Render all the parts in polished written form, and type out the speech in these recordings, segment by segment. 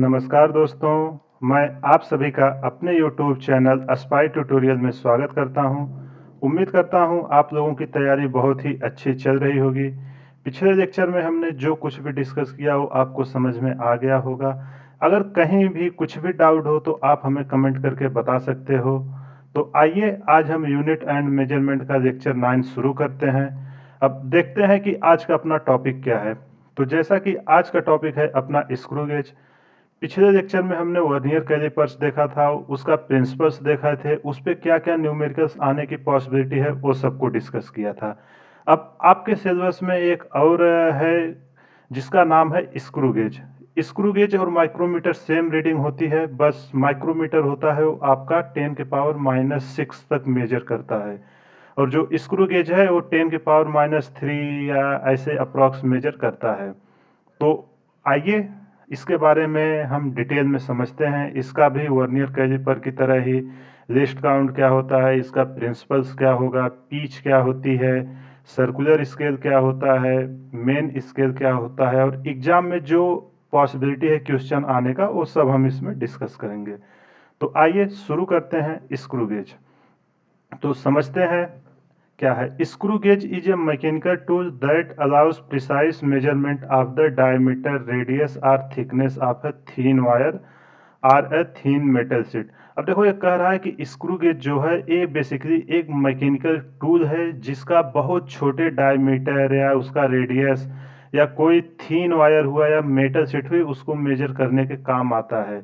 नमस्कार दोस्तों, मैं आप सभी का अपने YouTube चैनल अस्पाई ट्यूटोरियल में स्वागत करता हूं। उम्मीद करता हूं आप लोगों की तैयारी बहुत ही अच्छी चल रही होगी। पिछले लेक्चर में हमने जो कुछ भी डिस्कस किया वो आपको समझ में आ गया होगा। अगर कहीं भी कुछ भी डाउट हो तो आप हमें कमेंट करके बता सकते हो। तो आइए आज हम यूनिट एंड मेजरमेंट का लेक्चर 9 शुरू करते हैं। अब देखते हैं कि आज का अपना टॉपिक क्या है। तो जैसा कि आज का टॉपिक है अपना स्क्रू गेज। पिछले लेक्चर में हमने वर्नियर कैलिपर्स देखा था, उसका प्रिंसिपल्स देखा थे, उस पे क्या क्या न्यूमेरिकल्स आने की पॉसिबिलिटी है वो सबको डिस्कस किया था। अब आपके सिलेबस में एक और है जिसका नाम है स्क्रू गेज। स्क्रू गेज और माइक्रोमीटर सेम रीडिंग होती है, बस माइक्रोमीटर होता है वो आपका 10 के पावर -6 तक मेजर करता है और जो स्क्रू गेज है वो 10 के पावर -3 या ऐसे अप्रॉक्स मेजर करता है। तो आइए इसके बारे में हम डिटेल में समझते हैं। इसका भी वर्नियर कैलिपर की तरह ही लिस्ट काउंट क्या होता है, इसका प्रिंसिपल्स क्या होगा, पीच क्या होती है, सर्कुलर स्केल क्या होता है, मेन स्केल क्या होता है और एग्जाम में जो पॉसिबिलिटी है क्वेश्चन आने का वो सब हम इसमें डिस्कस करेंगे। तो आइए शुरू करते हैं स्क्रू गेज। तो समझते हैं क्या है। Screw gauge is a mechanical tool that allows precise measurement of the diameter, radius और thickness of a thin wire और अ थीन मेटल शीट। अब देखो ये कह रहा है कि स्क्रू गेज जो है ये बेसिकली एक मैकेनिकल टूल है जिसका बहुत छोटे डायमीटर या उसका रेडियस या कोई थीन वायर हुआ या मेटल शीट हुई उसको मेजर करने के काम आता है।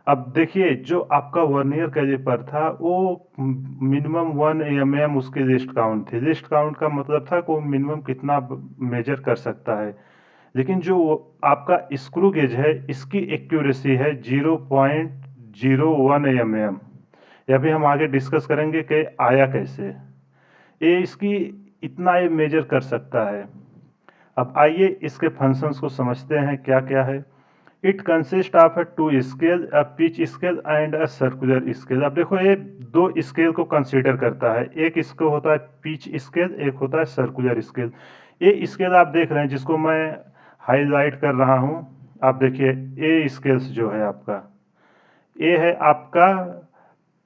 अब देखिए जो आपका वर्नियर कैलिपर था वो मिनिमम 1 mm उसकी लिस्ट काउंट थी। लिस्ट काउंट का मतलब था कि वो मिनिमम कितना मेजर कर सकता है। लेकिन जो आपका स्क्रू गेज है इसकी एक्यूरेसी है 0.01 mm। यह भी हम आगे डिस्कस करेंगे कि आया कैसे ये इसकी इतना ये मेजर कर सकता है। अब आइए इसके फंक्शंस को समझते हैं क्या क्या है। It consist of a two scale, a pitch scale and a circular scale. अब देखो ये दो स्केल को कंसीडर करता है, एक इसको होता है पिच स्केल, एक होता है सर्कुलर स्केल। ये स्केल आप देख रहे हैं जिसको मैं हाईलाइट कर रहा हूं। आप देखिए ए स्केल्स जो है आपका, ये है आपका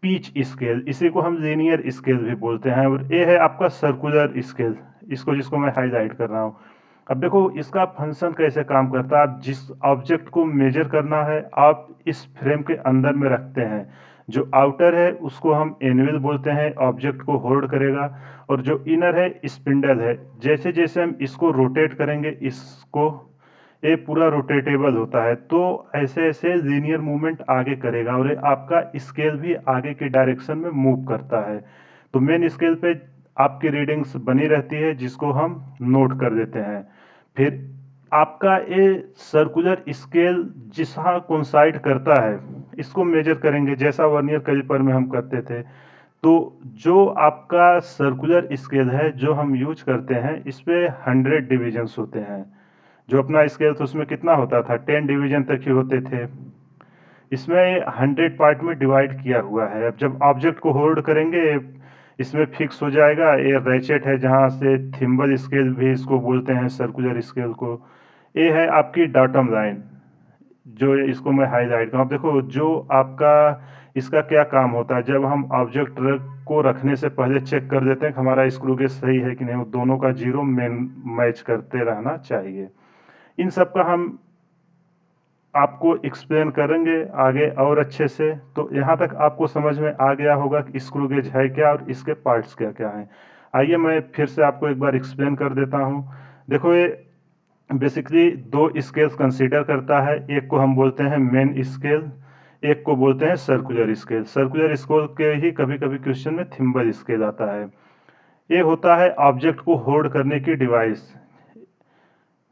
पिच स्केल, इसी को हम लीनियर स्केल भी बोलते हैं, और ये है आपका सर्कुलर स्केल, इसको जिसको मैं हाईलाइट कर रहा हूँ। अब देखो इसका फंक्शन कैसे काम करता है। आप जिस ऑब्जेक्ट को मेजर करना है आप इस फ्रेम के अंदर में रखते हैं। जो आउटर है उसको हम एनुअल बोलते हैं, ऑब्जेक्ट को होल्ड करेगा, और जो इनर है स्पिंडल है। जैसे जैसे हम इसको रोटेट करेंगे इसको, ये पूरा रोटेटेबल होता है, तो ऐसे ऐसे लीनियर मूवमेंट आगे करेगा और ये आपका स्केल भी आगे की डायरेक्शन में मूव करता है। तो मेन स्केल पे आपकी रीडिंग्स बनी रहती है जिसको हम नोट कर देते हैं। फिर आपका ये सर्कुलर स्केल जिसहाँ कोइंसाइड करता है इसको मेजर करेंगे जैसा वर्नियर कैलिपर में हम करते थे। तो जो आपका सर्कुलर स्केल है जो हम यूज करते हैं इस पे 100 डिविजन्स होते हैं। जो अपना स्केल था उसमें कितना होता था, 10 डिवीजन तक ही होते थे। इसमें 100 पार्ट में डिवाइड किया हुआ है। अब जब ऑब्जेक्ट को होल्ड करेंगे इसमें फिक्स हो जाएगा। ये रैचेट है जहाँ से थिम्बल स्केल भी इसको बोलते हैं, सर्कुलर स्केल को। ये है आपकी डाटम लाइन जो इसको मैं हाईलाइट करूँ। अब देखो जो आपका इसका क्या काम होता है, जब हम ऑब्जेक्ट को रखने से पहले चेक कर देते हैं कि हमारा स्क्रू गेज सही है कि नहीं, वो दोनों का जीरो मैच करते रहना चाहिए। इन सब का हम आपको एक्सप्लेन करेंगे आगे और अच्छे से। तो यहाँ तक आपको समझ में आ गया होगा कि स्क्रू गेज है क्या और इसके पार्ट्स क्या क्या हैं। आइए मैं फिर से आपको एक बार एक्सप्लेन कर देता हूँ। देखो ये बेसिकली दो स्केल्स कंसीडर करता है, एक को हम बोलते हैं मेन स्केल, एक को बोलते हैं सर्कुलर स्केल। सर्कुलर स्केल के ही कभी कभी क्वेश्चन में थिम्बल स्केल आता है। ये होता है ऑब्जेक्ट को होल्ड करने की डिवाइस।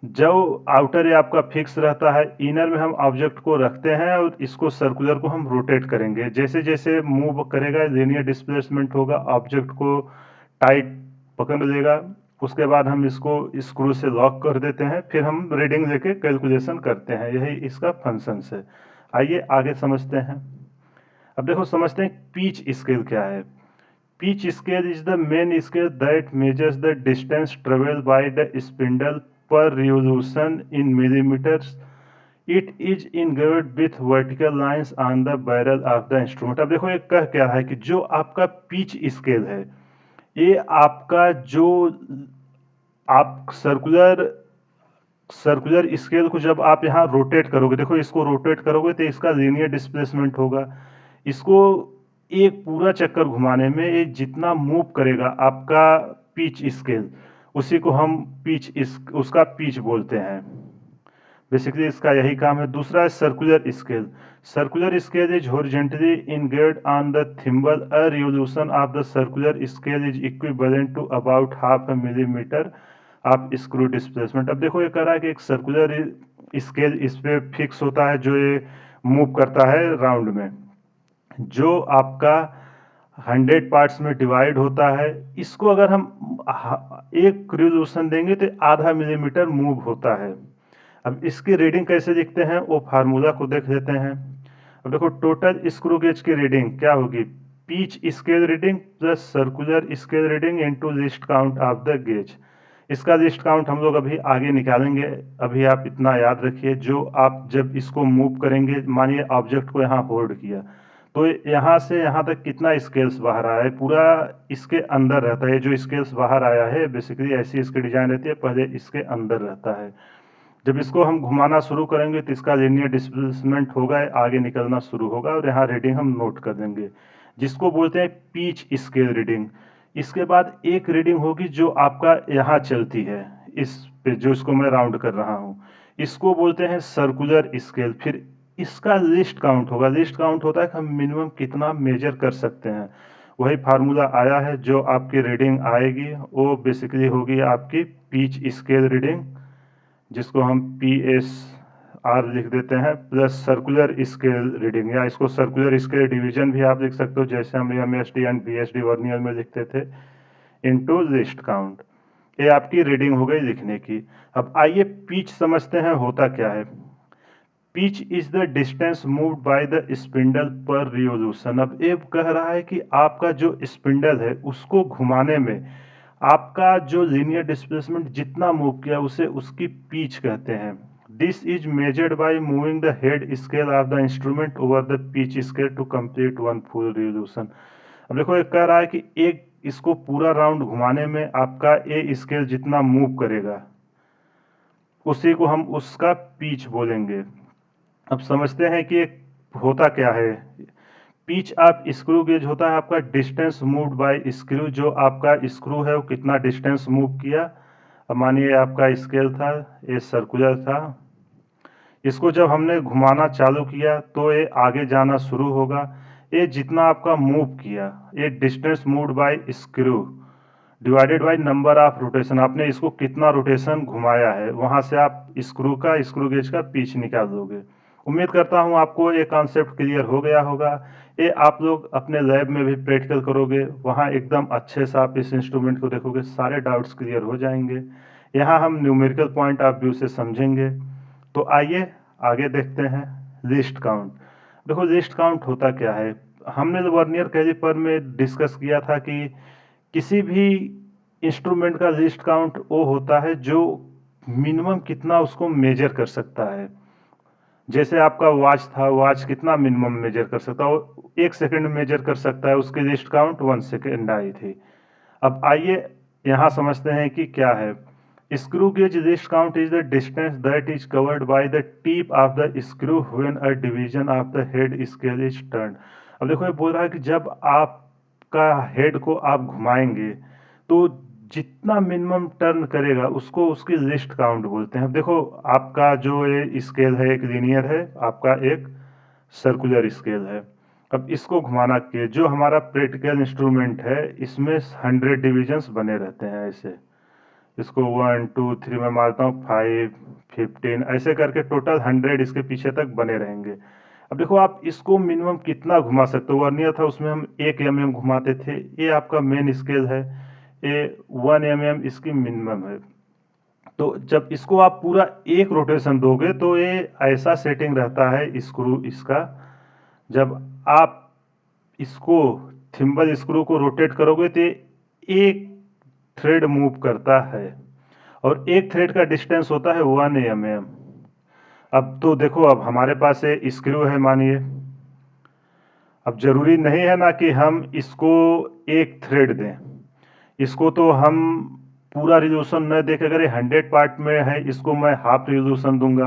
जो आउटर है आपका फिक्स रहता है, इनर में हम ऑब्जेक्ट को रखते हैं और इसको सर्कुलर को हम रोटेट करेंगे। जैसे जैसे मूव करेगा लीनियर डिस्प्लेसमेंट होगा, ऑब्जेक्ट को टाइट पकड़ लेगा। उसके बाद हम इसको स्क्रू से लॉक कर देते हैं, फिर हम रीडिंग लेके कैलकुलेशन करते हैं। यही इसका फंक्शन है। आइए आगे समझते हैं। अब देखो समझते हैं पीच स्केल क्या है। Pitch scale is the main scale that measures the distance traveled by the spindle per revolution in millimeters. It is engraved with vertical lines on the barrel of the instrument. अब देखो ये कह क्या रहा है कि जो आपका पिच स्केल है, ये आपका जो आप सर्कुलर सर्कुलर स्केल को जब आप यहाँ रोटेट करोगे, देखो इसको रोटेट करोगे तो इसका लीनियर डिस्प्लेसमेंट होगा। इसको एक पूरा चक्कर घुमाने में ये जितना मूव करेगा आपका पिच स्केल, उसी को हम उसका पिच बोलते हैं। बेसिकली इसका यही काम है। दूसरा है circular scale. Circular scale is horizontally engraved on the thimble. A revolution of the circular scale is equivalent to about half a millimetre of screw displacement. अब देखो ये कह रहा है कि एक सर्कुलर स्केल इस पे फिक्स होता है जो ये मूव करता है राउंड में, जो आपका 100 पार्ट्स में डिवाइड होता है। इसको अगर हम एक रिवोल्यूशन देंगे तो आधा मिलीमीटर मूव होता है। अब इसकी रीडिंग कैसे लिखते हैं वो फार्मूला को देख लेते हैं। अब देखो टोटल स्क्रू गेज की रीडिंग क्या होगी, pitch scale reading plus circular scale reading into least count of the gauge. इसका लिस्ट काउंट हम लोग अभी आगे निकालेंगे, अभी आप इतना याद रखिए। जो आप जब इसको मूव करेंगे, मानिए ऑब्जेक्ट को यहाँ होल्ड किया, तो यहाँ से यहाँ तक कितना स्केल्स बाहर आया है, पूरा इसके अंदर रहता है। जो स्केल्स बाहर आया है बेसिकली ऐसी इसकी डिजाइन रहती है, पहले इसके अंदर रहता है। जब इसको हम घुमाना शुरू करेंगे तो इसका लीनियर डिस्प्लेसमेंट होगा, आगे निकलना शुरू होगा और यहाँ रीडिंग हम नोट कर देंगे, जिसको बोलते हैं पिच स्केल रीडिंग। इसके बाद एक रीडिंग होगी जो आपका यहाँ चलती है, इस पे जो इसको मैं राउंड कर रहा हूँ, इसको बोलते हैं सर्कुलर स्केल। फिर इसका लिस्ट काउंट होगा। लिस्ट काउंट होता है कि हम मिनिमम कितना मेजर कर सकते हैं। वही फार्मूला आया है, जो आपकी रीडिंग आएगी वो बेसिकली होगी आपकी पिच स्केल रीडिंग, जिसको हम पी एस आर लिख देते हैं, प्लस सर्कुलर स्केल रीडिंग, या इसको सर्कुलर स्केल डिवीजन भी आप लिख सकते हो, जैसे हम M S D and B S D vernier में लिखते थे, इनटू लिस्ट काउंट। ये आपकी रीडिंग हो गई लिखने की। अब आइए पिच समझते हैं होता क्या है। Pitch is the distance moved by the spindle per revolution. अब ये कह रहा है कि आपका जो स्पिंडल है उसको घुमाने में आपका जो लीनियर डिस्प्लेसमेंट जितना मूव किया उसे उसकी पिच कहते हैं। This is measured by moving the head scale of the instrument over the pitch scale to complete one full revolution. अब देखो ये कह रहा है कि एक इसको पूरा राउंड घुमाने में आपका ए स्केल जितना मूव करेगा उसी को हम उसका पिच बोलेंगे। अब समझते हैं कि होता क्या है। पिच ऑफ स्क्रू गेज होता है आपका डिस्टेंस मूव्ड बाय स्क्रू, जो आपका स्क्रू है वो कितना डिस्टेंस मूव किया। अब मानिए आपका स्केल था, ये सर्कुलर था, इसको जब हमने घुमाना चालू किया तो ये आगे जाना शुरू होगा। ये जितना आपका मूव किया, ये distance moved by screw divided by number of rotation, आपने इसको कितना रोटेशन घुमाया है, वहां से आप स्क्रू गेज का पिच निकाल दोगे। उम्मीद करता हूं आपको ये कॉन्सेप्ट क्लियर हो गया होगा। ये आप लोग अपने लैब में भी प्रैक्टिकल करोगे, वहां एकदम अच्छे से आप इस इंस्ट्रूमेंट को देखोगे, सारे डाउट्स क्लियर हो जाएंगे। यहाँ हम न्यूमेरिकल पॉइंट ऑफ व्यू से समझेंगे। तो आइए आगे देखते हैं लिस्ट काउंट। देखो लिस्ट काउंट होता क्या है, हमने वर्नियर कैलिपर में डिस्कस किया था कि किसी भी इंस्ट्रूमेंट का लिस्ट काउंट वो होता है जो मिनिमम कितना उसको मेजर कर सकता है। जैसे आपका वॉच था, वॉच कितना मिनिमम मेजर कर सकता है, वो 1 सेकंड मेजर कर सकता है, उसकी लिस्ट काउंट 1 सेकंड आई थी। अब आइए यहाँ समझते हैं कि क्या है। Screw gauge list count is the distance that is covered by the tip of the screw when a division of the head scale is turn. अब देखो ये बोल रहा है कि जब आपका हेड को आप घुमाएंगे तो जितना मिनिमम टर्न करेगा उसको उसकी लिस्ट काउंट बोलते हैं। अब देखो आपका जो ये स्केल है एक लीनियर है, आपका एक सर्कुलर स्केल है। अब इसको घुमाना के जो हमारा प्रैक्टिकल इंस्ट्रूमेंट है इसमें 100 डिविजन्स बने रहते हैं ऐसे। इसको 1 2 3 में मारता हूँ, 5 15 ऐसे करके टोटल 100 इसके पीछे तक बने रहेंगे। अब देखो आप इसको मिनिमम कितना घुमा सकते हो। वर्नियर था उसमें हम 1 mm घुमाते थे, ये आपका मेन स्केल है, ये 1 mm इसकी मिनिमम है। तो जब इसको आप पूरा एक रोटेशन दोगे तो ये ऐसा सेटिंग रहता है स्क्रू इसका, जब आप इसको थिम्बल स्क्रू को रोटेट करोगे तो एक थ्रेड मूव करता है और एक थ्रेड का डिस्टेंस होता है 1 mm। अब तो देखो, अब हमारे पास ये स्क्रू है मानिए। अब जरूरी नहीं है ना कि हम इसको एक थ्रेड दें। इसको तो हम पूरा रिजोल्यूशन न देके, अगर ये 100 पार्ट में है, इसको मैं हाफ रिजोल्यूशन दूंगा।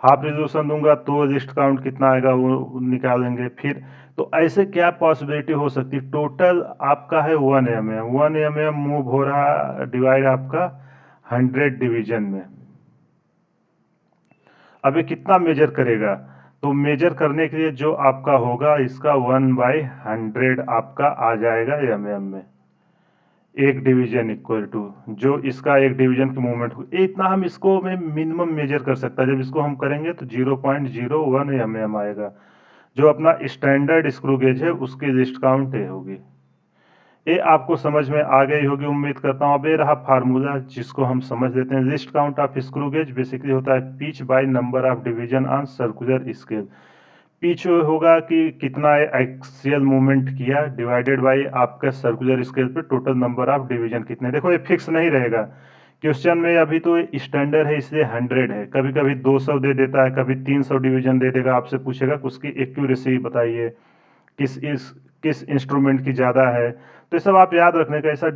हाफ रिजोल्यूशन दूंगा तो लिस्ट काउंट कितना आएगा वो निकालेंगे फिर। तो ऐसे क्या पॉसिबिलिटी हो सकती है। टोटल आपका है 1 mm, 1 mm मूव हो रहा डिवाइड आपका 100 डिवीजन में। अब ये कितना मेजर करेगा। तो मेजर करने के लिए जो आपका होगा, इसका 1/100 आपका आ जाएगा mm में। एक डिवीजन इक्वल टू जो इसका एक डिवीजन की मूवमेंट हो, इतना हम इसको में मिनिमम मेजर कर सकता है। जब इसको हम करेंगे तो 0.01 mm आएगा। जो अपना स्टैंडर्ड स्क्रू गेज है उसकी लिस्ट काउंट ये होगी। ये आपको समझ में आ गई होगी उम्मीद करता हूँ। अब ये रहा फार्मूला जिसको हम समझ लेते हैं। List count of screw gauge basically होता है pitch by number of division on circular scale. Pitch होगा कि कितना एक्सियल मूवमेंट किया डिवाइडेड बाय आपका सर्कुलर स्केल पे टोटल नंबर ऑफ डिवीजन कितने। देखो ये फिक्स नहीं रहेगा। क्वेश्चन में अभी तो स्टैंडर्ड है इसलिए 100 है, कभी कभी 200 दे देता है, कभी 300 डिवीजन दे देगा। आपसे पूछेगा कि उसकी एक्यूरेसी बताइए, किस इस किस इंस्ट्रूमेंट की ज़्यादा है। तो ये सब आप याद रखने का, ऐसा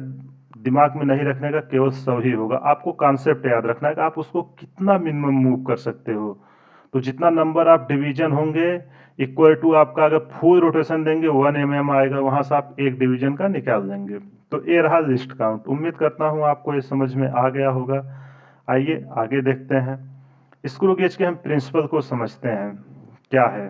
दिमाग में नहीं रखने का, केवल 100 ही होगा। आपको कॉन्सेप्ट याद रखना है कि आप उसको कितना मिनिमम मूव कर सकते हो। तो जितना नंबर ऑफ डिवीजन होंगे इक्वल टू आपका, अगर फुल रोटेशन देंगे 1 mm आएगा, वहां से आप एक डिवीजन का निकाल देंगे। तो ये रहा लिस्ट काउंट। उम्मीद करता हूँ आपको ये समझ में आ गया होगा। आइए आगे देखते हैं। स्क्रू गेज के हम प्रिंसिपल को समझते हैं क्या है।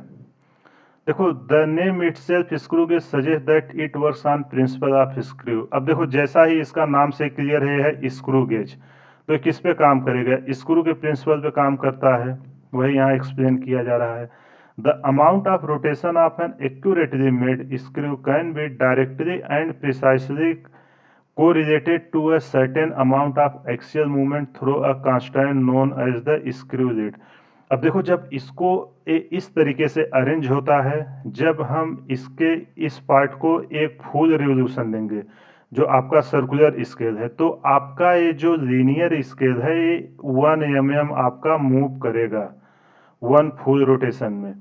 देखो, the name itself screw gauge suggest that it works on principle of screw. अब देखो, जैसा ही इसका नाम से क्लियर है स्क्रू गेज, तो ये किस पे काम करेगा, स्क्रू के प्रिंसिपल पे काम करता है। वही यहाँ एक्सप्लेन किया जा रहा है। The amount of rotation of an accurately made screw can be directly and precisely correlated to a certain amount of axial movement through a constant known as the screw lead। अब देखो, जब इसको इस तरीके से अरेंज होता है, जब हम इसके इस पार्ट को एक फुल रिवोल्यूशन देंगे, जो आपका सर्कुलर स्केल है, तो आपका ये जो लीनियर स्केल है ये 1 mm आपका मूव करेगा 1 फुल रोटेशन में।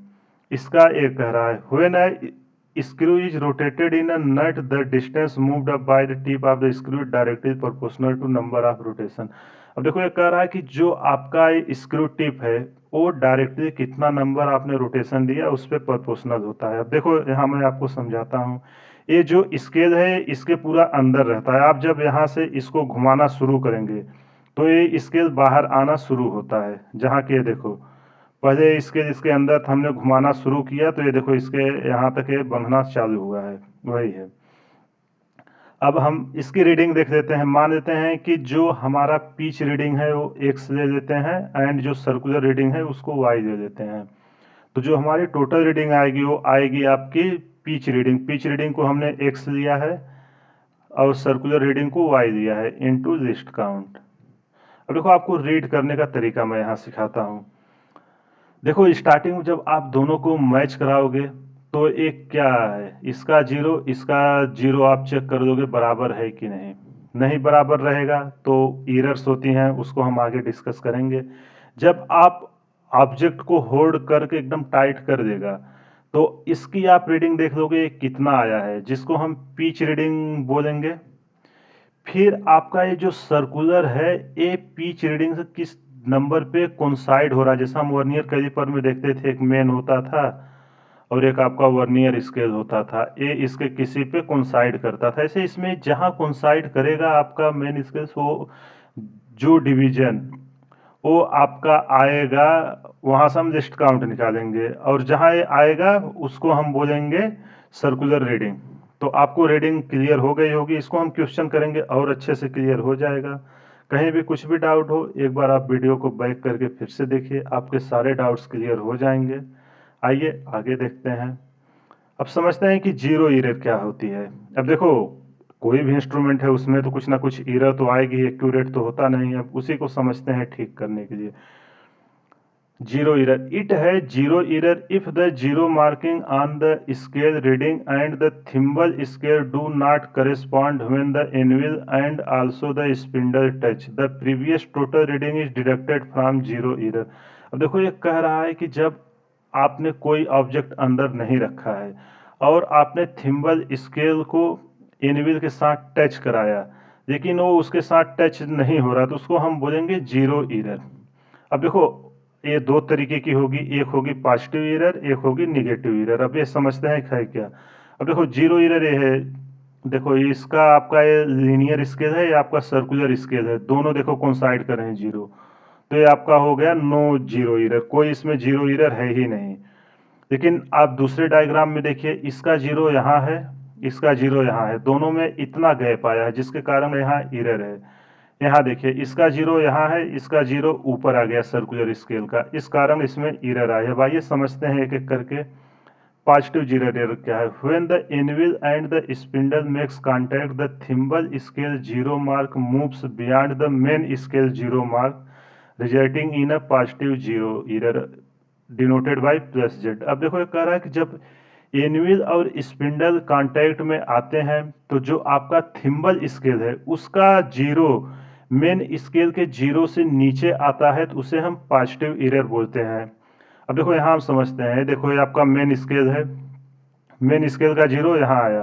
इसका एक कह रहा है when screw is rotated in a nut, the distance moved up by the tip of the screw directly proportional to number of rotation। अब देखो, ये कह रहा है कि जो आपका स्क्रू टिप है वो डायरेक्टली कितना नंबर आपने रोटेशन दिया उस पर प्रोपोर्शनल होता है। अब देखो, यहाँ मैं आपको समझाता हूँ। ये जो स्केल है इसके पूरा अंदर रहता है। आप जब यहाँ से इसको घुमाना शुरू करेंगे तो ये स्केल बाहर आना शुरू होता है। जहाँ के देखो, पहले इसके इसके अंदर हमने घुमाना शुरू किया तो ये देखो इसके यहाँ तक ये बंधना चालू हुआ है, वही है। अब हम इसकी रीडिंग देख लेते हैं। मान लेते हैं कि जो हमारा पिच रीडिंग है वो x ले लेते हैं एंड जो सर्कुलर रीडिंग है उसको y ले लेते हैं। तो जो हमारी टोटल रीडिंग आएगी वो आएगी आपकी पिच रीडिंग। पिच रीडिंग को हमने x लिया है और सर्कुलर रीडिंग को y लिया है इनटू लिस्ट काउंट। अब देखो, आपको रीड करने का तरीका मैं यहाँ सिखाता हूँ। देखो, स्टार्टिंग में जब आप दोनों को मैच कराओगे तो एक क्या है, इसका जीरो इसका जीरो, आप चेक कर दोगे बराबर है कि नहीं। नहीं बराबर रहेगा तो एरर्स होती हैं, उसको हम आगे डिस्कस करेंगे। जब आप ऑब्जेक्ट को होल्ड करके एकदम टाइट कर देगा तो इसकी आप रीडिंग देख लोगे कितना आया है, जिसको हम पिच रीडिंग बोलेंगे। फिर आपका ये जो सर्कुलर है ये पिच रीडिंग से किस नंबर पे कोइंसाइड हो रहा है। जैसा हम वर्नियर कैलिपर में देखते थे, एक मेन होता था और एक आपका वर्नियर स्केल होता था, ये इसके किसी पे कोइंसाइड करता था। ऐसे इसमें जहां कोइंसाइड करेगा आपका मेन स्केल, वो जो डिवीजन वो आपका आएगा, वहां से हम लिस्ट काउंट निकालेंगे और जहां ये आएगा उसको हम बोलेंगे सर्कुलर रीडिंग। तो आपको रीडिंग क्लियर हो गई होगी। इसको हम क्वेश्चन करेंगे और अच्छे से क्लियर हो जाएगा। कहीं भी कुछ भी डाउट हो एक बार आप वीडियो को बैक करके फिर से देखिए, आपके सारे डाउट्स क्लियर हो जाएंगे। आइए आगे देखते हैं। अब समझते हैं कि जीरो एरर क्या होती है। अब देखो, कोई भी इंस्ट्रूमेंट है उसमें तो कुछ ना कुछ एरर तो आएगी, एक्यूरेट तो होता नहीं है। अब उसी को समझते हैं ठीक करने के लिए। जीरो एरर, इट है zero error if the zero marking on the scale reading and the thimble scale do not correspond when the anvil and also the spindle touch the previous total reading is deducted from zero error. अब देखो ये कह रहा है कि जब आपने कोई ऑब्जेक्ट अंदर नहीं रखा है और आपने थिम्बल स्केल को एनविल के साथ टच कराया, लेकिन वो उसके साथ टच नहीं हो रहा, तो उसको हम बोलेंगे जीरो एरर। अब देखो ये दो तरीके की होगी, एक होगी पॉजिटिव एरर, एक होगी निगेटिव एरर। अब ये समझते हैं है क्या। अब देखो जीरो एरर ये है, देखो ये इसका आपका ये लीनियर स्केल है, या आपका सर्कुलर स्केल है, दोनों देखो कौन साइड कर रहे हैं जीरो, तो ये आपका हो गया नो जीरो एरर, कोई इसमें जीरो एरर है ही नहीं। लेकिन आप दूसरे डायग्राम में देखिए, इसका जीरो यहाँ है, इसका जीरो यहाँ है, दोनों में इतना गैप आया है जिसके कारण यहाँ एरर है। यहाँ देखिए इसका जीरो यहाँ है, इसका जीरो ऊपर आ गया सर्कुलर स्केल का, इस कारण इसमें एरर आया है। अब आइए समझते हैं एक एक करके। पॉजिटिव जीरो एरर क्या है। When the anvil and the spindle makes contact the thimble scale zero mark moves beyond the main scale zero mark resulting in a positive zero error denoted by plus Z. अब देखो ये कह रहा है कि जब एनविल और spindle contact में आते हैं तो जो आपका थिम्बल स्केल है उसका जीरो मेन स्केल के जीरो से नीचे आता है, तो उसे हम पॉजिटिव एरर बोलते हैं। अब देखो यहाँ हम समझते हैं, देखो ये आपका मेन स्केल है, मेन स्केल का जीरो यहाँ आया,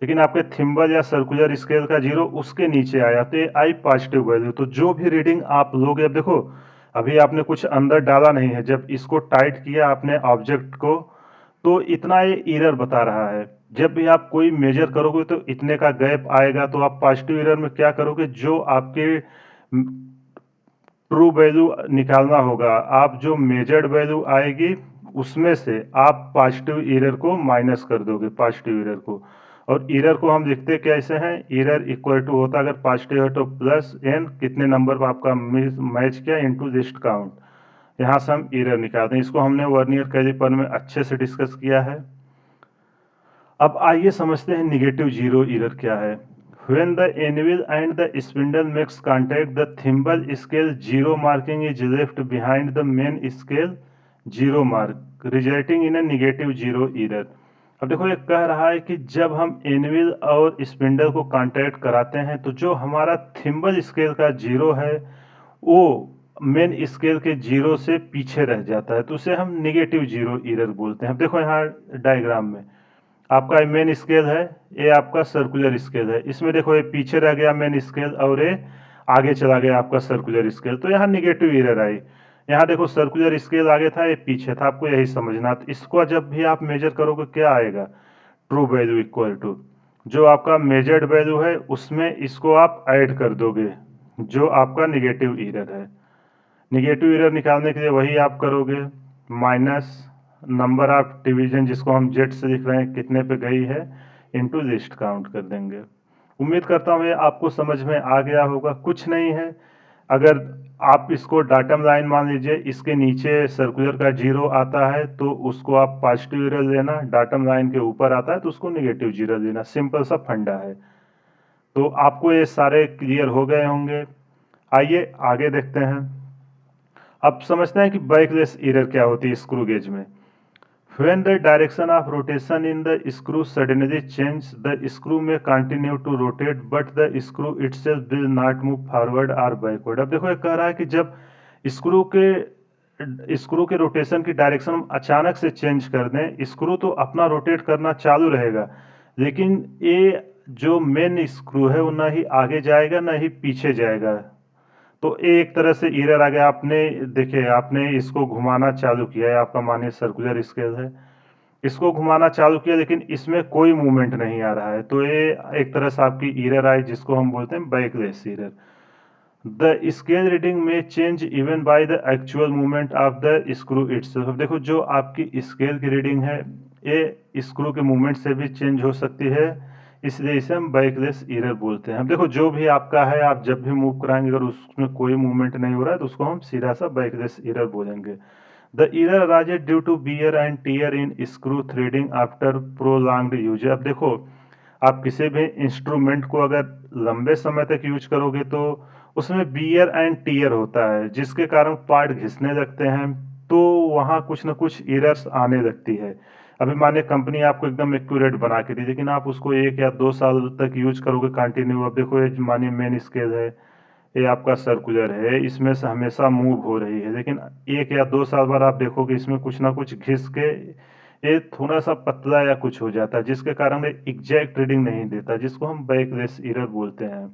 लेकिन आपके थिम्बल या सर्कुलर स्केल का जीरो उसके नीचे आया, तो ये आई पॉजिटिव वैल्यू। तो जो भी रीडिंग आप लोगे, अब देखो अभी आपने कुछ अंदर डाला नहीं है, जब इसको टाइट किया आपने ऑब्जेक्ट को, तो इतना ये एरर बता रहा है। जब भी आप कोई मेजर करोगे तो इतने का गैप आएगा, तो आप पॉजिटिव एरर में क्या करोगे, जो आपके ट्रू वैल्यू निकालना होगा, आप जो मेजर्ड वैल्यू आएगी उसमें से आप पॉजिटिव एरर को माइनस कर दोगे, पॉजिटिव एरर को। और एरर को हम लिखते कैसे हैं, एरर इक्वल टू होता है, अगर पॉजिटिव है तो प्लस एन, कितने नंबर पर आपका मैच किया, इनटू लिस्ट काउंट। यहाँ से हम एरर निकालते हैं। इसको हमने वर्नियर कैलिपर में अच्छे से डिस्कस किया है। अब आइए समझते हैं निगेटिव जीरो एरर क्या है। When the anvil and the spindle makes contact, the thimble scale zero marking is left behind the main scale zero mark, resulting in a negative zero error। अब देखो ये कह रहा है कि जब हम एनविल और स्पिंडल को कांटेक्ट कराते हैं तो जो हमारा थिम्बल स्केल का जीरो है वो मेन स्केल के जीरो से पीछे रह जाता है, तो उसे हम निगेटिव जीरो एरर बोलते हैं। अब देखो यहाँ डायग्राम में आपका मेन स्केल है, ये आपका सर्कुलर स्केल है, इसमें देखो ये पीछे रह गया मेन स्केल और ये आगे चला गया आपका सर्कुलर स्केल, तो यहाँ निगेटिव एरर आई। यहाँ देखो सर्कुलर स्केल आगे था, ये पीछे था, आपको यही समझना। तो इसको जब भी आप मेजर करोगे क्या आएगा, ट्रू वैल्यू इक्वल टू जो आपका मेजर्ड वैल्यू है उसमें इसको आप ऐड कर दोगे, जो आपका निगेटिव एरर है। निगेटिव एरर निकालने के लिए वही आप करोगे, माइनस नंबर ऑफ डिवीजन जिसको हम जेड से लिख रहे हैं कितने पे गई है, इनटू लिस्ट काउंट कर देंगे। उम्मीद करता हूँ ये आपको समझ में आ गया होगा। कुछ नहीं है, अगर आप इसको डाटम लाइन मान लीजिए, इसके नीचे सर्कुलर का जीरो आता है तो उसको आप पॉजिटिव एरर लेना, डाटम लाइन के ऊपर आता है तो उसको निगेटिव जीरो लेना, सिंपल सा फंडा है। तो आपको ये सारे क्लियर हो गए होंगे। आइए आगे देखते हैं। अब समझते हैं कि बैकलेस एरर क्या होती है स्क्रू गेज में। When the direction of rotation in the screw suddenly changes, the screw may continue to rotate, but the screw itself will not move forward or backward। अब देखो ये कह रहा है कि जब स्क्रू के रोटेशन की डायरेक्शन हम अचानक से चेंज कर दें, स्क्रू तो अपना रोटेट करना चालू रहेगा, लेकिन ये जो मेन स्क्रू है वो ना ही आगे जाएगा ना ही पीछे जाएगा। तो ये एक तरह से एरर आ गया। आपने देखिए, आपने इसको घुमाना चालू किया है, आपका मानिए सर्कुलर स्केल है, इसको घुमाना चालू किया लेकिन इसमें कोई मूवमेंट नहीं आ रहा है, तो ये एक तरह से आपकी एरर आई जिसको हम बोलते हैं backlash error. The scale reading में change even by the actual movement of the screw itself. देखो जो आपकी स्केल की रीडिंग है ये स्क्रू के मूवमेंट से भी चेंज हो सकती है, इसलिए इसे हम बैकलेस एरर बोलते हैं। हम देखो जो भी आपका है, आप जब भी मूव कराएंगे अगर उसमें कोई मूवमेंट नहीं हो रहा है तो उसको हम सीधा सा बैकलेस एरर बोलेंगे। The error arises due to wear and tear in screw threading after prolonged use. अब देखो आप किसी भी इंस्ट्रूमेंट को अगर लंबे समय तक यूज करोगे तो उसमें बियर एंड टियर होता है जिसके कारण पार्ट घिसने लगते हैं, तो वहाँ कुछ ना कुछ एरर्स आने लगती है। अभी मानिए कंपनी आपको एकदम एक्यूरेट बना के दी, लेकिन आप उसको 1 या 2 साल तक यूज करोगे कंटिन्यू। अब देखो ये मानिए मेन स्केल है, ये आपका सर्कुलर है, इसमें से हमेशा मूव हो रही है, लेकिन 1 या 2 साल बाद आप देखोगे इसमें कुछ ना कुछ घिस के ये थोड़ा सा पतला या कुछ हो जाता है, जिसके कारण ये एग्जैक्ट रीडिंग नहीं देता, जिसको हम बैकलेस एरर बोलते हैं।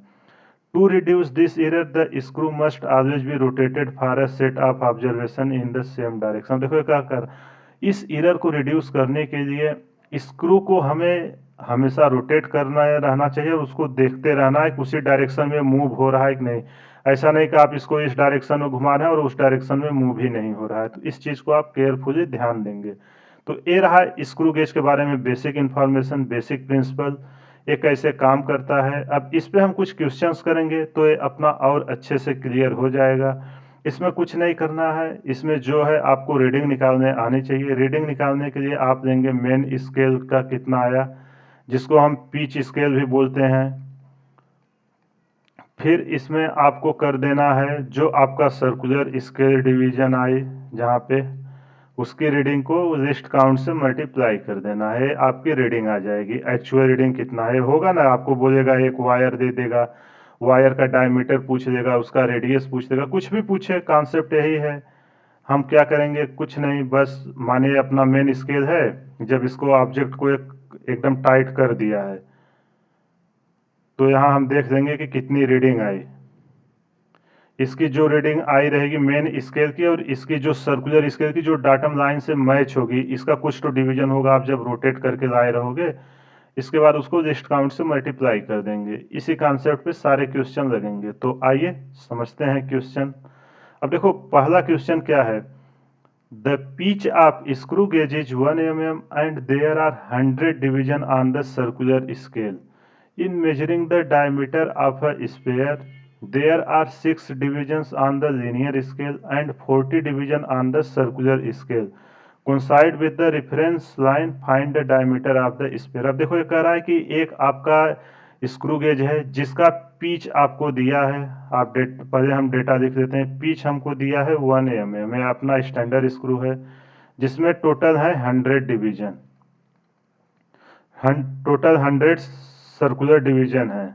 To reduce this error the screw must always be rotated for a set of observation in the same direction. देखो ये क्या कर, इस एरर को रिड्यूस करने के लिए स्क्रू को हमें हमेशा रोटेट करना है, रहना चाहिए, और उसको देखते रहना है कि उसी डायरेक्शन में मूव हो रहा है कि नहीं। ऐसा नहीं कि आप इसको इस डायरेक्शन में घुमा रहे हैं और उस डायरेक्शन में मूव ही नहीं हो रहा है, तो इस चीज को आप केयरफुली ध्यान देंगे। तो ये रहा स्क्रू गेज के बारे में बेसिक इंफॉर्मेशन, बेसिक प्रिंसिपल, ये कैसे काम करता है। अब इस पे हम कुछ क्वेश्चंस करेंगे तो ये अपना और अच्छे से क्लियर हो जाएगा। इसमें कुछ नहीं करना है, इसमें जो है आपको रीडिंग निकालने आनी चाहिए। रीडिंग निकालने के लिए आप लेंगे मेन स्केल का कितना आया, जिसको हम पिच स्केल भी बोलते हैं। फिर इसमें आपको कर देना है जो आपका सर्कुलर स्केल डिवीजन आई जहाँ पे, उसकी रीडिंग को लिस्ट काउंट से मल्टीप्लाई कर देना है, आपकी रीडिंग आ जाएगी। एक्चुअल रीडिंग कितना है होगा ना, आपको बोलेगा एक वायर दे देगा, वायर का डायमीटर पूछ लेगा, उसका रेडियस पूछ लेगा, कुछ भी पूछे, कॉन्सेप्ट यही है। हम क्या करेंगे, कुछ नहीं, बस मानिए अपना मेन स्केल है, जब इसको ऑब्जेक्ट को एकदम टाइट कर दिया है, तो यहाँ हम देख लेंगे कि कितनी रीडिंग आई। इसकी जो रीडिंग आई रहेगी मेन स्केल की, और इसकी जो सर्कुलर स्केल की जो डाटम लाइन से मैच होगी, इसका कुछ तो डिवीजन होगा आप जब रोटेट करके लाए रहोगे। इसके बाद उसको लिस्ट काउंट से मल्टीप्लाई कर देंगे। इसी कॉन्सेप्ट पे सारे क्वेश्चन लगेंगे। तो आइए समझते हैं क्वेश्चन। अब देखो पहला क्वेश्चन क्या है, the pitch of screw gauge is 1 mm and there are 100 division on the circular scale. In measuring the diameter of a sphere, there are 6 divisions on the linear scale and 40 division on the circular scale. Coincide with the reference line, find the diameter of the sphere. अब देखो ये कह रहा है कि एक आपका screw gauge है जिसका पिच आपको दिया है, आप पहले हम डेटा लिख देते हैं। पिच हमको दिया है 1 mm, ये अपना स्टैंडर्ड स्क्रू है, जिसमें टोटल है 100 डिवीजन, टोटल 100 सर्कुलर डिवीजन है।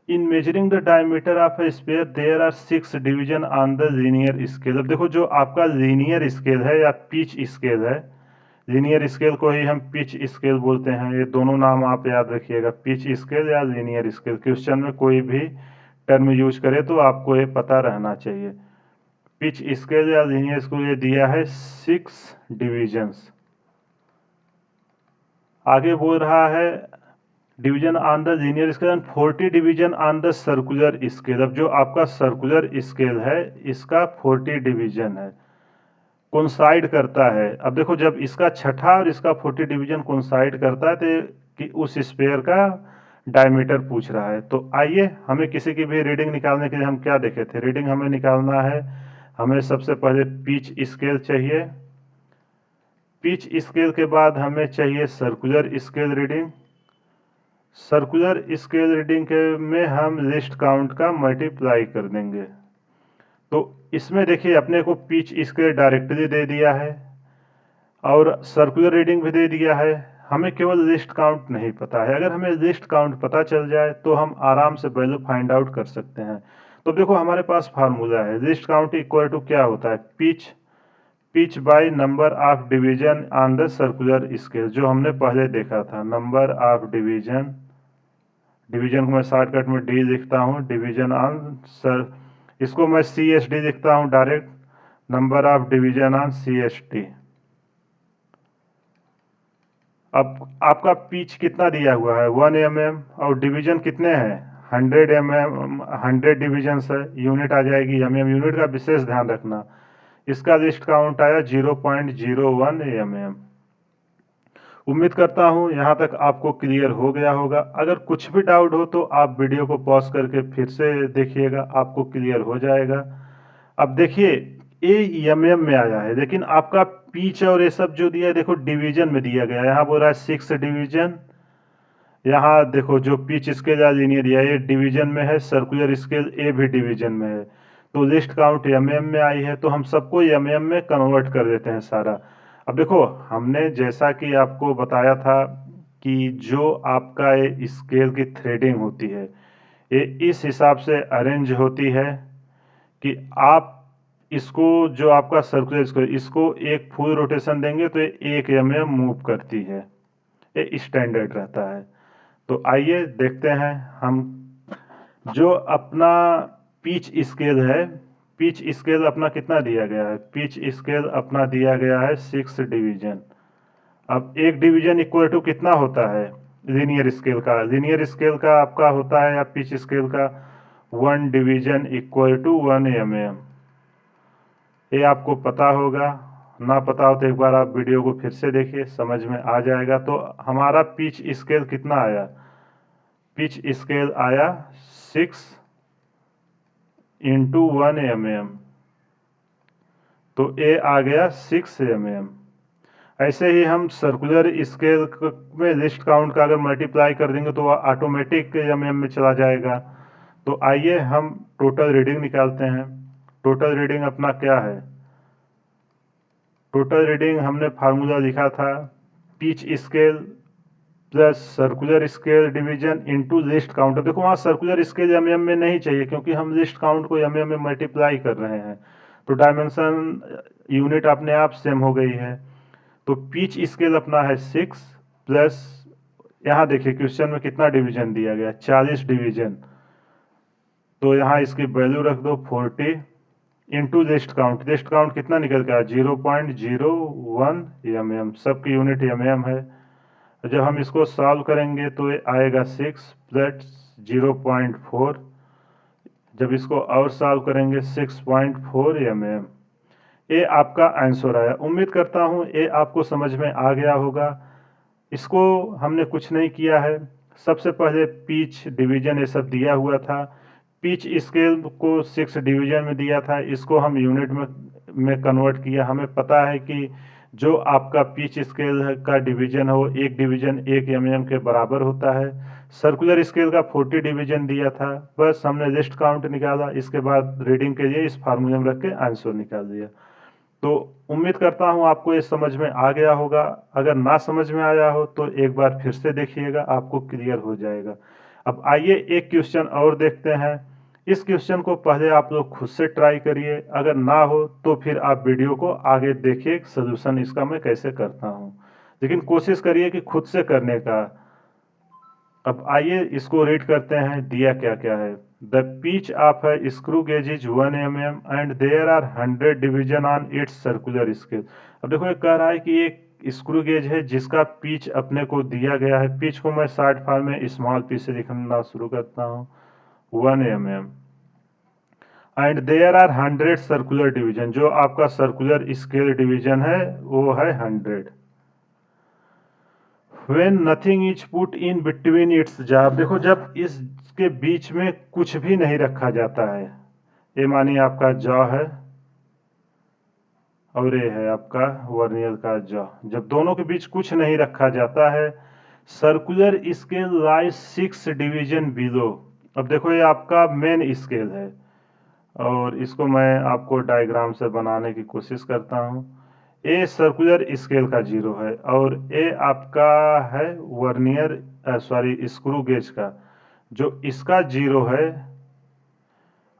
In measuring the diameter of a sphere there are 6 division on the linear scale. अब देखो जो आपका लीनियर स्केल है या पिच स्केल है, लीनियर स्केल को ही हम पिच स्केल बोलते हैं, ये दोनों नाम आप याद रखिएगा, पिच स्केल या लीनियर स्केल। क्वेश्चन में कोई भी टर्म यूज करे तो आपको ये पता रहना चाहिए। पिच स्केल या लीनियर स्केल ये दिया है 6 डिविजन्स। आगे बोल रहा है division on the linear scale and 40 division on the circular scale. अब जो आपका सर्कुलर स्केल है इसका 40 डिवीजन है, कोइंसाइड करता है। अब देखो जब इसका छठा और इसका 40 डिवीजन कोइंसाइड करता है तो कि उस स्पेयर का डायमीटर पूछ रहा है। तो आइए हमें किसी की भी रीडिंग निकालने के लिए हम क्या देखे थे, रीडिंग हमें निकालना है, हमें सबसे पहले पिच स्केल चाहिए, पिच स्केल के बाद हमें चाहिए circular scale reading, circular scale reading के में हम लिस्ट काउंट का मल्टीप्लाई कर देंगे। तो इसमें देखिए अपने को पिच स्केल डायरेक्टली दे दिया है और सर्कुलर रीडिंग भी दे दिया है, हमें केवल लिस्ट काउंट नहीं पता है। अगर हमें लिस्ट काउंट पता चल जाए तो हम आराम से वैल्यू फाइंड आउट कर सकते हैं। तो देखो हमारे पास फार्मूला है, लिस्ट काउंट इक्वल टू क्या होता है, pitch, pitch by number of division on the circular scale, जो हमने पहले देखा था, नंबर ऑफ डिवीजन, डिवीजन को मैं शॉर्टकट में डी लिखता हूँ, डिवीजन ऑन सर, इसको मैं सी एस डी लिखता हूँ direct, number of division on C S T. अब आपका पिच कितना दिया हुआ है 1 mm, और डिवीजन कितने हैं 100 mm, 100 डिवीजन है, यूनिट आ जाएगी mm, यूनिट का विशेष ध्यान रखना। इसका लिस्ट काउंट आया 0.01 mm। उम्मीद करता हूँ यहाँ तक आपको क्लियर हो गया होगा। अगर कुछ भी डाउट हो तो आप वीडियो को पॉज करके फिर से देखिएगा, आपको क्लियर हो जाएगा। अब देखिए ये mm में आया है, लेकिन आपका पिच और ये सब जो दिया है देखो डिवीजन में दिया गया है, यहाँ बोल रहा है 6 डिवीजन, यहाँ देखो जो पिच स्केल या लीनियर दिया है ये डिवीजन में है, सर्कुलर स्केल ए भी डिवीजन में है, तो लिस्ट काउंट mm में आई है, तो हम सबको mm में कन्वर्ट कर देते हैं सारा। अब देखो हमने जैसा कि आपको बताया था कि जो आपका स्केल की थ्रेडिंग होती है, ये इस हिसाब से अरेंज होती है कि आप इसको, जो आपका सर्कुलर इसको एक फुल रोटेशन देंगे तो ये 1 mm मूव करती है। ये स्टैंडर्ड रहता है। तो आइए देखते हैं हम, जो अपना पिच स्केल है, पिच स्केल अपना कितना दिया गया है, पिच स्केल अपना दिया गया है 6 डिवीजन। अब एक डिवीजन इक्वल टू कितना होता है लीनियर स्केल का, लीनियर स्केल का आपका होता है या पिच स्केल का 1 डिवीजन इक्वल टू 1 mm। ये आपको पता होगा, ना पता हो तो एक बार आप वीडियो को फिर से देखिए, समझ में आ जाएगा। तो हमारा पिच स्केल कितना आया, पिच स्केल आया 6 इंटू 1 mm, तो ए आ गया 6 mm। ऐसे ही हम सर्कुलर स्केल में लिस्ट काउंट का अगर मल्टीप्लाई कर देंगे तो वह ऑटोमेटिक mm में चला जाएगा। तो आइए हम टोटल रीडिंग निकालते हैं। टोटल रीडिंग अपना क्या है, टोटल रीडिंग हमने फार्मूला लिखा था, pitch scale plus circular scale division into least count. देखो वहाँ सर्कुलर स्केल mm में नहीं चाहिए क्योंकि हम लिस्ट काउंट को mm में मल्टीप्लाई कर रहे हैं, तो डायमेंशन यूनिट अपने आप सेम हो गई है। तो पिच स्केल अपना है 6 प्लस, यहाँ देखिए क्वेश्चन में कितना डिवीजन दिया गया, 40 डिवीजन, तो यहाँ इसकी वैल्यू रख दो 40 into list count. List count कितना निकल गया 0.01 mm, सबकी यूनिट mm है। जब हम इसको सॉल्व करेंगे तो ये आएगा 6 प्लस 0.4, जब इसको और सॉल्व करेंगे 6.4 mm। ये आपका आंसर आया। उम्मीद करता हूँ ये आपको समझ में आ गया होगा। इसको हमने कुछ नहीं किया है, सबसे पहले पिच डिवीजन ये सब दिया हुआ था, पिच स्केल को 6 डिवीजन में दिया था, इसको हम यूनिट में कन्वर्ट किया। हमें पता है कि जो आपका पिच स्केल का डिवीजन हो, एक डिवीजन 1 mm के बराबर होता है। सर्कुलर स्केल का 40 डिवीजन दिया था, बस हमने लिस्ट काउंट निकाला, इसके बाद रीडिंग के लिए इस फार्मूले में रख के आंसर निकाल दिया। तो उम्मीद करता हूं आपको ये समझ में आ गया होगा। अगर ना समझ में आया हो तो एक बार फिर से देखिएगा, आपको क्लियर हो जाएगा। अब आइए एक क्वेश्चन और देखते हैं। इस क्वेश्चन को पहले आप लोग खुद से ट्राई करिए, अगर ना हो तो फिर आप वीडियो को आगे देखिए, सोल्यूशन इसका मैं कैसे करता हूं, लेकिन कोशिश करिए कि खुद से करने का। अब आइए इसको रीड करते हैं, दिया क्या क्या है। The pitch of a screw gauge is 1 mm and there are 100 division on it's circular scale. अब देखो ये कह रहा है कि एक स्क्रू गेज है जिसका पिच अपने को दिया गया है। पिच को मैं शॉर्ट फॉर्म में स्मॉल पी से लिखना शुरू करता हूँ, 1 mm and there are 100 circular division. जो आपका सर्कुलर स्केल डिवीजन है वो है 100। When nothing is put in between its jaw, देखो जब इसके बीच में कुछ भी नहीं रखा जाता है, ये मानिए आपका जॉ है और ये है आपका वर्नियर का जॉ, जब दोनों के बीच कुछ नहीं रखा जाता है, circular scale lies 6 division below. अब देखो ये आपका मेन स्केल है और इसको मैं आपको डायग्राम से बनाने की कोशिश करता हूँ। ए सर्कुलर स्केल का 0 है और ए आपका है वर्नियर, सॉरी स्क्रू गेज का, जो इसका 0 है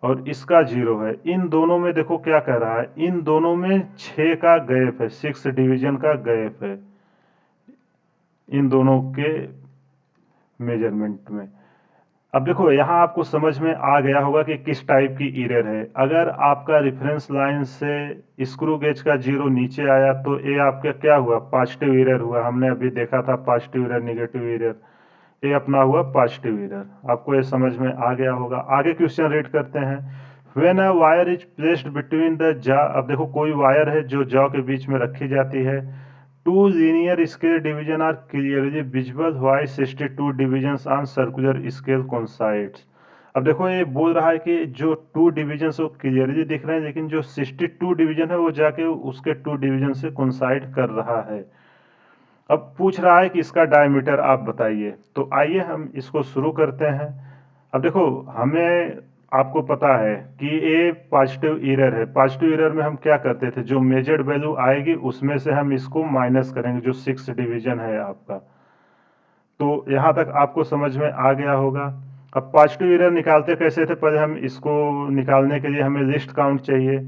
और इसका 0 है। इन दोनों में देखो क्या कह रहा है, इन दोनों में 6 का गैप है, 6 डिवीजन का गैप है इन दोनों के मेजरमेंट में। अब देखो यहाँ आपको समझ में आ गया होगा कि किस टाइप की एरर है। अगर आपका रेफरेंस लाइन से स्क्रू गेज का 0 नीचे आया तो ये आपका क्या हुआ, पॉजिटिव एरर हुआ। हमने अभी देखा था पॉजिटिव एरर, नेगेटिव एरर, ये अपना हुआ पॉजिटिव एरर। आपको ये समझ में आ गया होगा। आगे क्वेश्चन रीड करते हैं। When a wire is placed between the jaw, अब देखो कोई वायर है जो जॉ के बीच में रखी जाती है। Two linear scale division are clearly visible while 62 divisions on circular scale coincides. अब देखो ये बोल रहा है कि जो 2 डिवीजन वो क्लियरली दिख रहे हैं, लेकिन जो 62 डिवीजन है वो जाके उसके 2 डिवीजन से कोइंसाइड कर रहा है। अब पूछ रहा है कि इसका डायमीटर आप बताइए। तो आइए हम इसको शुरू करते हैं। अब देखो हमें, आपको पता है कि ये पॉजिटिव एरर है। पॉजिटिव एरर में हम क्या करते थे, जो मेजर्ड वैल्यू आएगी उसमें से हम इसको माइनस करेंगे, जो 6 डिवीजन है आपका। तो यहाँ तक आपको समझ में आ गया होगा। अब पॉजिटिव एरर निकालते कैसे थे, पहले हम इसको निकालने के लिए हमें लिस्ट काउंट चाहिए।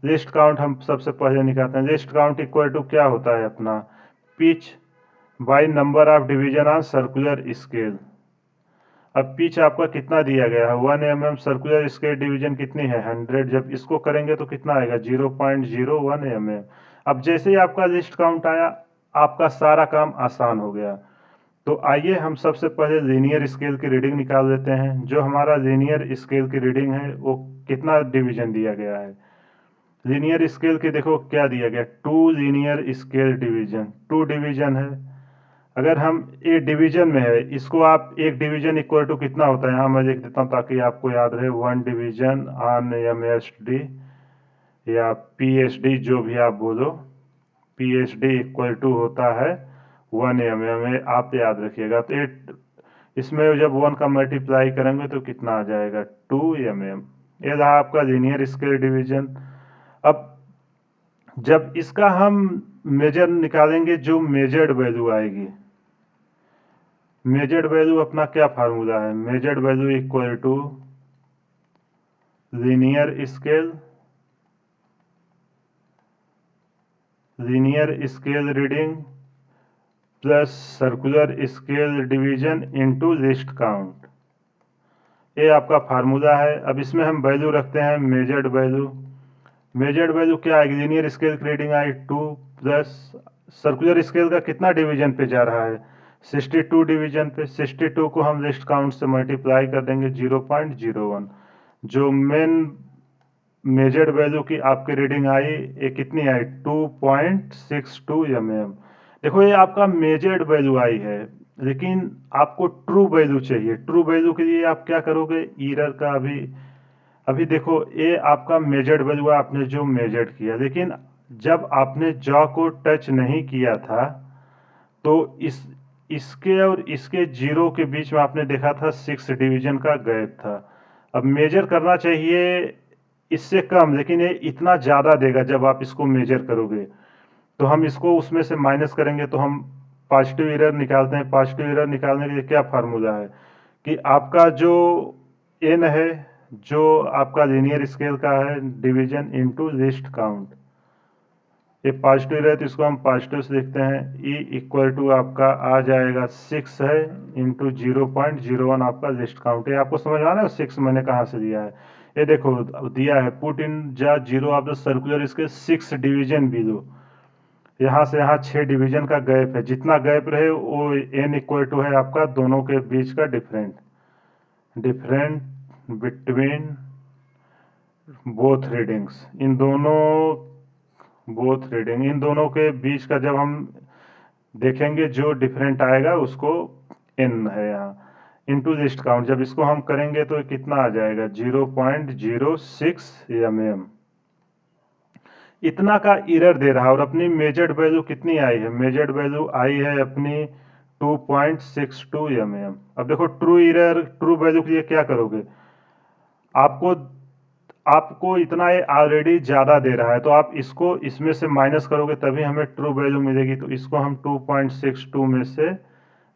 लिस्ट काउंट हम सबसे पहले निकालते हैं। लिस्ट काउंट इक्वल टू क्या होता है अपना, pitch by number of division on circular scale. अब पिच आपका कितना दिया गया है 1 mm, सर्कुलर स्केल डिवीजन कितनी है 100, जब इसको करेंगे तो कितना आएगा 0.01 mm। अब जैसे ही आपका लिस्ट काउंट आया, आपका सारा काम आसान हो गया। तो आइए हम सबसे पहले लीनियर स्केल की रीडिंग निकाल लेते हैं। जो हमारा लीनियर स्केल की रीडिंग है वो कितना डिवीजन दिया गया है। लीनियर स्केल की देखो क्या दिया गया, 2 लीनियर स्केल डिवीजन, 2 डिवीजन है। अगर हम ए डिवीजन में है, इसको आप एक डिवीजन इक्वल टू कितना होता है, यहाँ मैं लिख देता हूँ ताकि आपको याद रहे, 1 डिवीजन ऑन MSD या PhD जो भी आप बोलो, PhD इक्वल टू होता है 1 mm, आप याद रखिएगा। तो इसमें जब 1 का मल्टीप्लाई करेंगे तो कितना आ जाएगा 2 mm। ये रहा आपका लीनियर स्केल डिवीजन। अब जब इसका हम मेजर निकालेंगे, जो मेजर्ड वैल्यू आएगी, मेजर्ड वैल्यू अपना क्या फार्मूला है, measured value equal to linear scale, linear scale reading plus circular scale division into least count. ये आपका फार्मूला है। अब इसमें हम वैल्यू रखते हैं मेजर्ड वैल्यू। मेजर्ड वैल्यू क्या आएगी, लीनियर स्केल की reading I 2 plus circular scale का कितना डिवीजन पे जा रहा है 62 डिवीजन पे। 62 को हम लिस्ट काउंट से मल्टीप्लाई कर देंगे 0.01। जो मेन मेजर्ड वैल्यू की आपकी रीडिंग आई, ये कितनी आई 2.62 mm। देखो ये आपका मेजर्ड वैल्यू आई है, लेकिन आपको ट्रू वैल्यू चाहिए। ट्रू वैल्यू के लिए आप क्या करोगे, ईरर का अभी अभी देखो ये आपका मेजर्ड वैल्यू आपने जो मेजर्ड किया, लेकिन जब आपने जॉ को टच नहीं किया था तो इसके और इसके जीरो के बीच में आपने देखा था 6 डिवीजन का गैप था। अब मेजर करना चाहिए इससे कम, लेकिन ये इतना ज़्यादा देगा जब आप इसको मेजर करोगे। तो हम इसको उसमें से माइनस करेंगे तो हम पॉजिटिव एरर निकालते हैं। पॉजिटिव एरर निकालने के लिए क्या फार्मूला है कि आपका जो एन है, जो आपका लीनियर स्केल का है, डिवीजन इनटू लिस्ट काउंट। ये पॉजिटिव है तो इसको हम पॉजिटिव से लिखते हैं। ई इक्वल टू आपका आ जाएगा 6 है इंटू 0.01 आपका लिस्ट काउंट है। आपको समझ में आ रहा है 6 मैंने कहाँ से दिया है, ये देखो दिया है पुट इन जा जीरो ऑफ द सर्कुलर इसके 6 डिवीजन बिलो। यहाँ से यहाँ 6 डिवीजन का गैप है, जितना गैप रहे वो एन इक्वल टू है आपका दोनों के बीच का डिफरेंट बिटवीन बोथ रीडिंग्स। इन दोनों के बीच का जब हम देखेंगे जो डिफरेंट आएगा उसको एन है यहाँ इनटू लिस्ट काउंट। जब इसको हम करेंगे तो कितना आ जाएगा 0.06 mm। इतना का एरर दे रहा है और अपनी मेजर्ड वैल्यू कितनी आई है, मेजर्ड वैल्यू आई है अपनी 2.62 mm। अब देखो ट्रू वैल्यू के लिए क्या करोगे, आपको आपको इतना ये ऑलरेडी ज़्यादा दे रहा है तो आप इसको इसमें से माइनस करोगे तभी हमें ट्रू वैल्यू मिलेगी। तो इसको हम 2.62 में से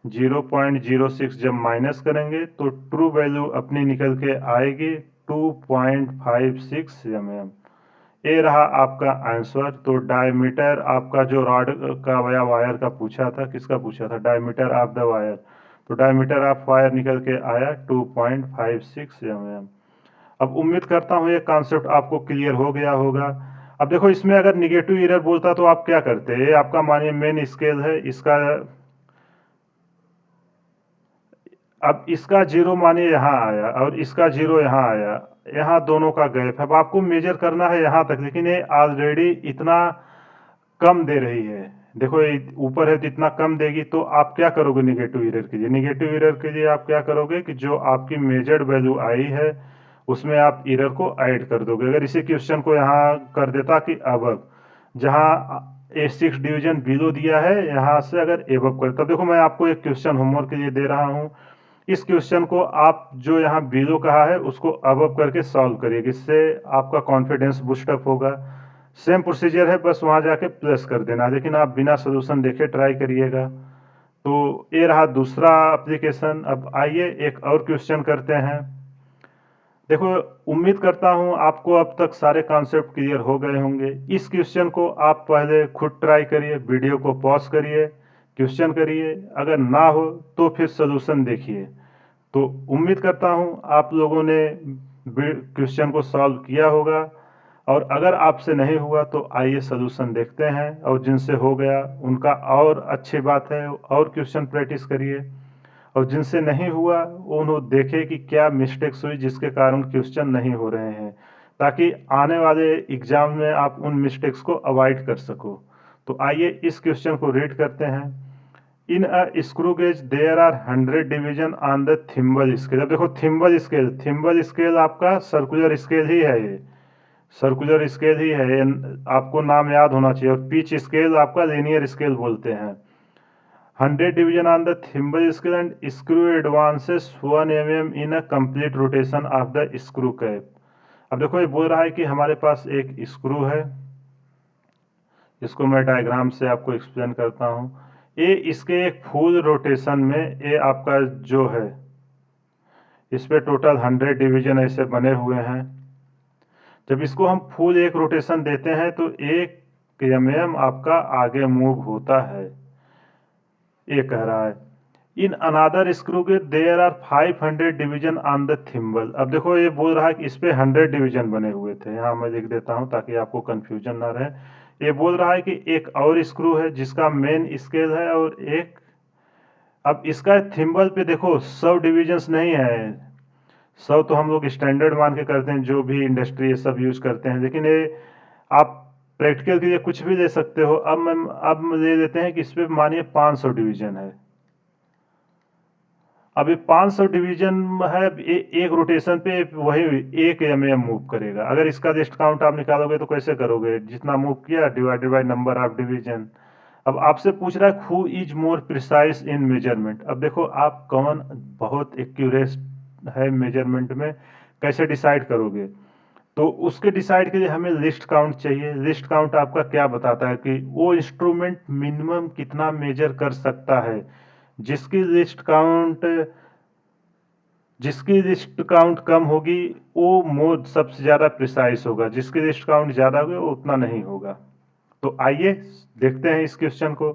0.06 जब माइनस करेंगे तो ट्रू वैल्यू अपनी निकल के आएगी 2.56 mm। ये रहा आपका आंसर। तो डायमीटर आपका जो रॉड का या वायर का पूछा था, किसका पूछा था, डायमीटर ऑफ द वायर। तो डायमीटर ऑफ वायर निकल के आया 2.56 mm। अब उम्मीद करता हूँ ये कॉन्सेप्ट आपको क्लियर हो गया होगा। अब देखो इसमें अगर निगेटिव एरर बोलता तो आप क्या करते, ये आपका मानिए मेन स्केल है, इसका अब इसका जीरो मानिए यहाँ आया और इसका जीरो यहाँ आया, यहाँ दोनों का गैप है। अब आपको मेजर करना है यहाँ तक, लेकिन ये ऑलरेडी इतना कम दे रही है। देखो ये ऊपर है तो इतना कम देगी, तो आप क्या करोगे निगेटिव एरर के लिए, निगेटिव एरर के लिए आप क्या करोगे कि जो आपकी मेजर्ड वैल्यू आई है उसमें आप एरर को ऐड कर दोगे। अगर इसी क्वेश्चन को यहाँ कर देता कि अब जहाँ A6 डिवीजन बिलो दिया है यहाँ से अगर एबव कर, तब देखो मैं आपको एक क्वेश्चन होमवर्क के लिए दे रहा हूँ। इस क्वेश्चन को आप जो यहाँ बिलो कहा है उसको अबव करके सॉल्व करिए, जिससे आपका कॉन्फिडेंस बूस्टअप होगा। सेम प्रोसीजर है, बस वहाँ जाके प्लस कर देना, लेकिन आप बिना सोल्यूशन देखे ट्राई करिएगा। तो ये रहा दूसरा एप्लीकेशन। अब आइए एक और क्वेश्चन करते हैं। देखो, उम्मीद करता हूं आपको अब तक सारे कॉन्सेप्ट क्लियर हो गए होंगे। इस क्वेश्चन को आप पहले खुद ट्राई करिए, वीडियो को पॉज करिए, क्वेश्चन करिए, अगर ना हो तो फिर सोल्यूशन देखिए। तो उम्मीद करता हूं आप लोगों ने क्वेश्चन को सॉल्व किया होगा, और अगर आपसे नहीं हुआ तो आइए सोल्यूशन देखते हैं, और जिनसे हो गया उनका और अच्छी बात है, और क्वेश्चन प्रैक्टिस करिए, और जिनसे नहीं हुआ उन्होंने देखे कि क्या मिस्टेक्स हुई जिसके कारण क्वेश्चन नहीं हो रहे हैं, ताकि आने वाले एग्जाम में आप उन मिस्टेक्स को अवॉइड कर सको। तो आइए इस क्वेश्चन को रीड करते हैं। In a screw gauge there are 100 division on the thimble scale. अब देखो, थिम्बल स्केल आपका सर्कुलर स्केल ही है, ये सर्कुलर स्केल ही है, आपको नाम याद होना चाहिए। और पिच स्केल आपका लीनियर स्केल बोलते हैं। 100 division on the thimble scale and screw advances 1 mm in a complete rotation of the screw cap। अब देखो, ये बोल रहा है कि हमारे पास एक स्क्रू है, इसको मैं डायग्राम से आपको एक्सप्लेन करता हूँ। ये इसके एक फुल रोटेशन में, ये आपका जो है, इस पे टोटल 100 डिवीजन ऐसे बने हुए हैं। जब इसको हम फुल एक रोटेशन देते हैं तो 1 mm आपका आगे मूव होता है, ये कह रहा है। इन अनादर स्क्रू के there are 500 division on the thimble. अब देखो, ये बोल रहा है कि इस पे 100 डिवीजन बने हुए थे। यहाँ मैं लिख देता हूँ ताकि आपको कंफ्यूजन ना रहे। ये बोल रहा है कि एक और स्क्रू है जिसका मेन स्केल है, और एक, अब इसका थिम्बल पे देखो 100 डिवीजन नहीं है। 100 तो हम लोग स्टैंडर्ड मान के करते हैं, जो भी इंडस्ट्री ये सब यूज करते हैं, लेकिन ये आप प्रैक्टिकल के लिए कुछ भी ले सकते हो। अब ले लेते हैं कि इस पे मानिए 500 डिवीजन है। अभी 500 डिवीजन है, एक रोटेशन पे वही 1 mm मूव करेगा। अगर इसका लिस्ट काउंट आप निकालोगे तो कैसे करोगे, जितना मूव किया divided by number of division. अब आपसे पूछ रहा है who is more precise in measurement. अब देखो, आप कौन बहुत एक्यूरेट है मेजरमेंट में, कैसे डिसाइड करोगे। तो उसके डिसाइड के लिए हमें लिस्ट काउंट चाहिए। लिस्ट काउंट आपका क्या बताता है कि वो इंस्ट्रूमेंट मिनिमम कितना मेजर कर सकता है। जिसकी लिस्ट काउंट जिसकी लिस्ट काउंट कम होगी वो मोर सबसे ज्यादा प्रिसाइज होगा, जिसकी लिस्ट काउंट ज्यादा होगी वो उतना नहीं होगा। तो आइए देखते हैं इस क्वेश्चन को।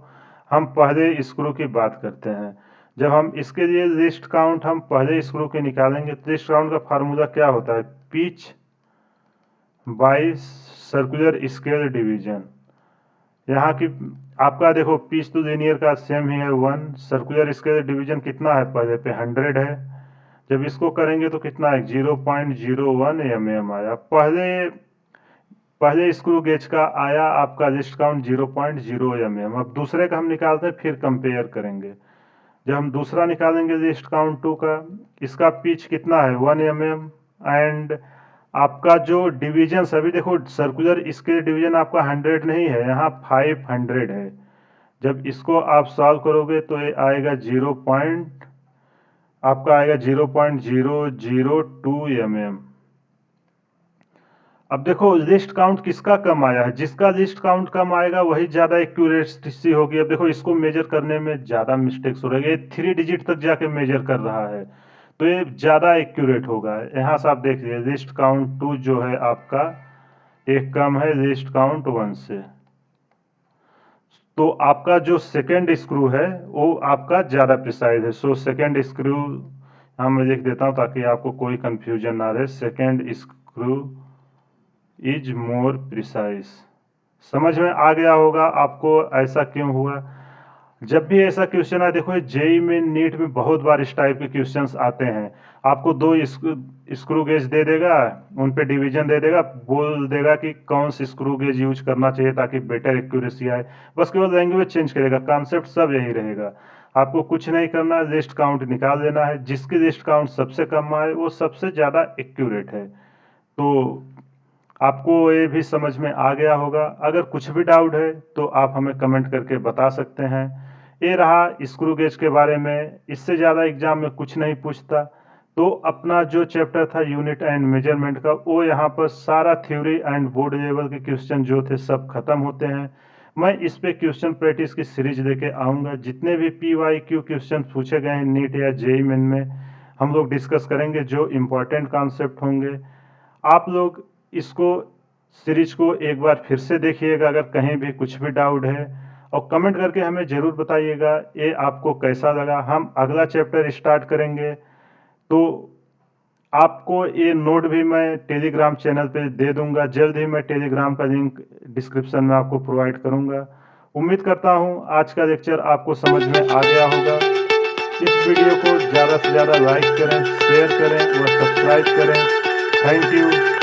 हम पहले स्क्रू की बात करते हैं। जब हम इसके लिए लिस्ट काउंट हम पहले स्क्रू के निकालेंगे तो लिस्ट काउंट का फार्मूला क्या होता है, pitch by circular scale division. यहाँ की आपका देखो, पिच तो लीनियर का सेम ही है 1, सर्कुलर स्केल डिवीजन कितना है, पहले पे 100 है। जब इसको करेंगे तो कितना है, 0.01 mm आया। पहले पहले स्क्रू गेज का आया आपका लिस्ट काउंट 0.0 mm। अब दूसरे का हम निकालते हैं, फिर कंपेयर करेंगे। जब हम दूसरा निकालेंगे लिस्ट काउंट 2 का, इसका पिच कितना है 1 mm। एंड आपका जो डिवीजन, अभी देखो सर्कुलर स्केल डिवीजन आपका 100 नहीं है, यहाँ 500 है। जब इसको आप सॉल्व करोगे तो ये आएगा आपका आएगा 0.002 mm। अब देखो, लिस्ट काउंट किसका कम आया है, जिसका लिस्ट काउंट कम आएगा वही ज्यादा एक्यूरेसी होगी। अब देखो, इसको मेजर करने में ज्यादा मिस्टेक्स हो रही है, 3 डिजिट तक जाके मेजर कर रहा है, तो ये ज्यादा एक्यूरेट होगा। यहाँ से आप देख लीजिए, लिस्ट काउंट 2 जो है आपका एक कम है लिस्ट काउंट 1 से। तो आपका जो सेकेंड स्क्रू है वो आपका ज्यादा प्रिसाइज है। सो सेकेंड स्क्रू यहाँ मैं लिख देता हूँ ताकि आपको कोई कंफ्यूजन ना रहे। Second screw is more precise. समझ में आ गया होगा आपको ऐसा क्यों हुआ। जब भी ऐसा क्वेश्चन आए, देखो जेई में नीट में बहुत बार इस टाइप के क्वेश्चंस आते हैं। आपको दो स्क्रू गेज दे देगा, उन पे डिवीजन दे देगा, बोल देगा कि कौन सी स्क्रू गेज यूज करना चाहिए ताकि बेटर एक्यूरेसी आए। बस केवल लैंग्वेज चेंज करेगा, कॉन्सेप्ट सब यही रहेगा। आपको कुछ नहीं करना, लिस्ट काउंट निकाल लेना है। जिसकी लिस्ट काउंट सबसे कम आए वो सबसे ज्यादा एक्यूरेट है। तो आपको ये भी समझ में आ गया होगा। अगर कुछ भी डाउट है तो आप हमें कमेंट करके बता सकते हैं। ये रहा स्क्रू गेज के बारे में, इससे ज़्यादा एग्जाम में कुछ नहीं पूछता। तो अपना जो चैप्टर था यूनिट एंड मेजरमेंट का, वो यहाँ पर सारा थ्योरी एंड बोर्ड लेवल के क्वेश्चन जो थे सब खत्म होते हैं। मैं इस पे क्वेश्चन प्रैक्टिस की सीरीज लेके आऊँगा। जितने भी PYQ क्वेश्चन पूछे गए हैं नीट या जेईई मेन में, हम लोग डिस्कस करेंगे जो इम्पोर्टेंट कॉन्सेप्ट होंगे। आप लोग इसको सीरीज को एक बार फिर से देखिएगा अगर कहीं भी कुछ भी डाउट है, और कमेंट करके हमें ज़रूर बताइएगा ये आपको कैसा लगा। हम अगला चैप्टर स्टार्ट करेंगे, तो आपको ये नोट भी मैं टेलीग्राम चैनल पे दे दूंगा। जल्द ही मैं टेलीग्राम का लिंक डिस्क्रिप्शन में आपको प्रोवाइड करूंगा। उम्मीद करता हूं आज का लेक्चर आपको समझ में आ गया होगा। इस वीडियो को ज़्यादा से ज़्यादा लाइक करें, शेयर करें व सब्सक्राइब करें। Thank you.